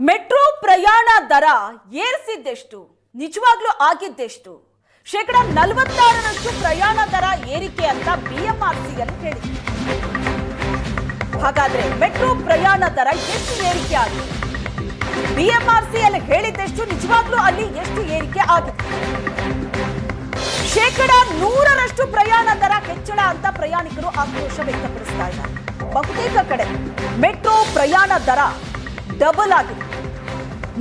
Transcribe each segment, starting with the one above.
Metro ಪ್ರಯಾಣ ದರ ಏರಿಸಿದ್ದೆಷ್ಟು, ನಿಜವಾಗ್ಲೂ ಆಗಿದ್ದೆಷ್ಟು? ಶೇಕಡ 46ರಷ್ಟು ಪ್ರಯಾಣ ದರ ಏರಿಕೆ ಅಂತ ಬಿಎಂಆರ್ಸಿಎಲ್ ಹೇಳಿದೆ. ಹಾಗಾದ್ರೆ ಮೆಟ್ರೋ ಪ್ರಯಾಣ ದರ ಎಷ್ಟು ಏರಿಕೆ ಆಗಿದೆ? ಬಿಎಂಆರ್ಸಿಎಲ್ ಹೇಳಿದ್ದೆಷ್ಟು, ನಿಜವಾಗ್ಲೂ ಅಲ್ಲಿ ಎಷ್ಟು ಏರಿಕೆ ಆಗಿದೆ? ಶೇಕಡ 100ರಷ್ಟು ಪ್ರಯಾಣ ದರ ಹೆಚ್ಚಳ ಅಂತ ಪ್ರಯಾಣಿಕರು ಆಕ್ರೋಶ ವ್ಯಕ್ತಪಡಿಸ್ತಾ ಇದ್ದಾರೆ. ಬಹುತೇಕ ಕಡೆ ಮೆಟ್ರೋ ಪ್ರಯಾಣ ದರ ಡಬಲ್ ಆಗಿದೆ.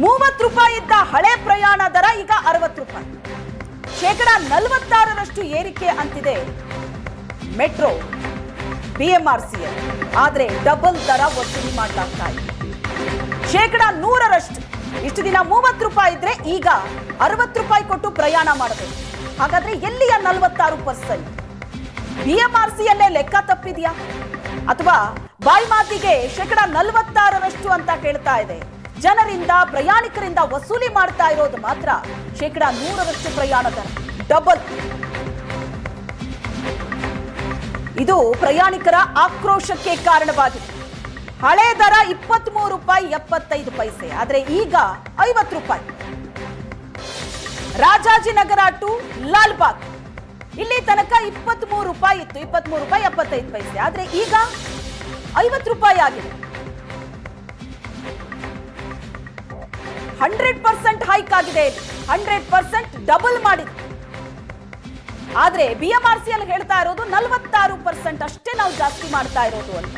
30 ರೂಪಾಯಿ ಇದ್ದ ಹಳೆ ಪ್ರಯಾಣ ದರ ಈಗ 60 ರೂಪಾಯಿ. ಶೇಕಡ 46ರಷ್ಟು ಏರಿಕೆ ಅಂತಿದೆ ಮೆಟ್ರೋ ಬಿಎಂಆರ್ಸಿಎಲ್. ಆದ್ರೆ ಡಬಲ್ ದರ ವಸೂಲಿ ಮಾಡಲಾಗ್ತಾ ಇದೆ. ಶೇಕಡ 100ರಷ್ಟು. ಇಷ್ಟು ದಿನ 30 ರೂಪಾಯಿ ಇದ್ರೆ ಈಗ 60 ರೂಪಾಯಿ ಕೊಟ್ಟು ಪ್ರಯಾಣ ಮಾಡಬೇಕು. ಹಾಗಾದ್ರೆ ಎಲ್ಲಿಯ 46%? ಬಿಎಂಆರ್ಸಿಎಲ್ ಲೆಕ್ಕ ತಪ್ಪಿದ್ಯಾ ಅಥವಾ ಬಾಯಿ ಮಾತಿಗೆ ಶೇಕಡ 46ರಷ್ಟು ಅಂತ ಹೇಳ್ತಾ ಇದೆ? ಜನರಿಂದ, ಪ್ರಯಾಣಿಕರಿಂದ ವಸೂಲಿ ಮಾಡ್ತಾ ಇರೋದು ಮಾತ್ರ ಶೇಕಡ 100ರಷ್ಟು ಪ್ರಯಾಣ ದರ ಡಬಲ್. ಇದು ಪ್ರಯಾಣಿಕರ ಆಕ್ರೋಶಕ್ಕೆ ಕಾರಣವಾಗಿದೆ. ಹಳೆ ದರ 23 ರೂಪಾಯಿ 75 ಪೈಸೆ, ಆದ್ರೆ ಈಗ 50 ರೂಪಾಯಿ. ರಾಜಾಜಿನಗರ ಟು ಲಾಲ್ಬಾಗ್ ಇಲ್ಲಿ ತನಕ 23 ರೂಪಾಯಿ ಇತ್ತು, 23 ರೂಪಾಯಿ 75 ಪೈಸೆ, ಆದ್ರೆ ಈಗ 50 ರೂಪಾಯಿ ಆಗಿದೆ. 100% ಹೈಕ್ ಆಗಿದೆ, 100% ಡಬಲ್ ಮಾಡಿದೆ. ಆದ್ರೆ ಬಿಎಂಆರ್ಸಿಎಲ್ ಹೇಳ್ತಾ ಇರೋದು 46% ಅಷ್ಟೇ ನಾವು ಜಾಸ್ತಿ ಮಾಡ್ತಾ ಇರೋದು ಅಂತ.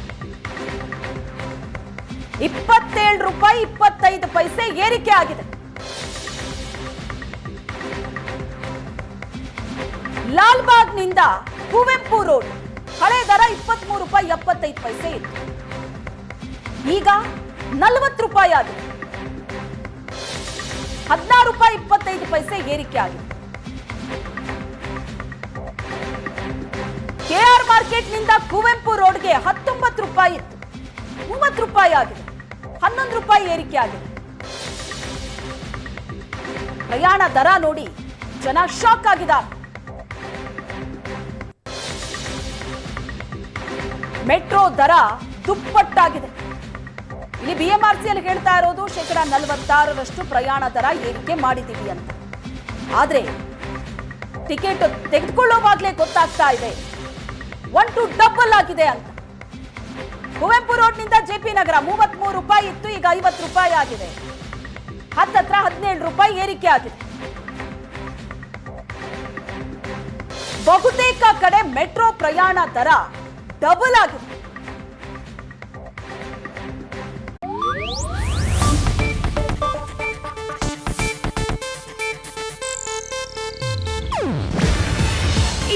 27 ರೂಪಾಯಿ 25 ಪೈಸೆ ಏರಿಕೆ ಆಗಿದೆ. ಲಾಲ್ಬಾಗ್ನಿಂದ ಕುವೆಂಪು ರೋಡ್ ಹಳೆ ದರ 23 ರೂಪಾಯಿ 75 ಪೈಸೆ ಇತ್ತು, ಈಗ 40 ರೂಪಾಯಿ ಆಗಿದೆ. 16 ರೂಪಾಯಿ 25 ಪೈಸೆ ಏರಿಕೆ ಆಗಿದೆ. ಕೆಆರ್ ಮಾರ್ಕೆಟ್ನಿಂದ ಕುವೆಂಪು ರೋಡ್ಗೆ 19 ರೂಪಾಯಿ ಇತ್ತು, 30 ರೂಪಾಯಿ ಆಗಿದೆ. 11 ರೂಪಾಯಿ ಏರಿಕೆ ಆಗಿದೆ. ಪ್ರಯಾಣ ದರ ನೋಡಿ ಜನ ಶಾಕ್ ಆಗಿದ್ದಾರೆ. ಮೆಟ್ರೋ ದರ ದುಪ್ಪಟ್ಟಾಗಿದೆ. ಇಲ್ಲಿ ಬಿಎಂಆರ್ಸಿಎಲ್ ಹೇಳ್ತಾ ಇರೋದು ಶೇಕಡ 46ರಷ್ಟು ಪ್ರಯಾಣ ದರ ಏರಿಕೆ ಮಾಡಿದೀವಿ ಅಂತ. ಆದ್ರೆ ಟಿಕೆಟ್ ತೆಗೆದುಕೊಳ್ಳುವಾಗಲೇ ಗೊತ್ತಾಗ್ತಾ ಇದೆ 1 to ಡಬಲ್ ಆಗಿದೆ ಅಂತ. ಕುವೆಂಪು ರೋಡ್ನಿಂದ ಜೆಪಿ ನಗರ 33 ರೂಪಾಯಿ ಇತ್ತು, ಈಗ 50 ರೂಪಾಯಿ ಆಗಿದೆ. ಹತ್ರ 17 ರೂಪಾಯಿ ಏರಿಕೆ ಆಗಿದೆ. ಬಹುತೇಕ ಕಡೆ ಮೆಟ್ರೋ ಪ್ರಯಾಣ ದರ ಡಬಲ್ ಆಗಿದೆ.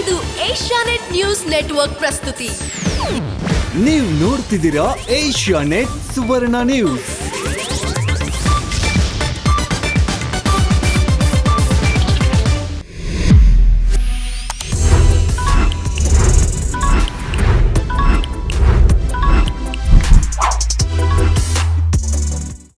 ಇದು ಏಷ್ಯಾನೆಟ್ ನ್ಯೂಸ್ ನೆಟ್ವರ್ಕ್ ಪ್ರಸ್ತುತಿ. ನೀವು ನೋಡ್ತಿದ್ದೀರಾ ಏಷ್ಯಾನೆಟ್ ಸುವರ್ಣ ನ್ಯೂಸ್.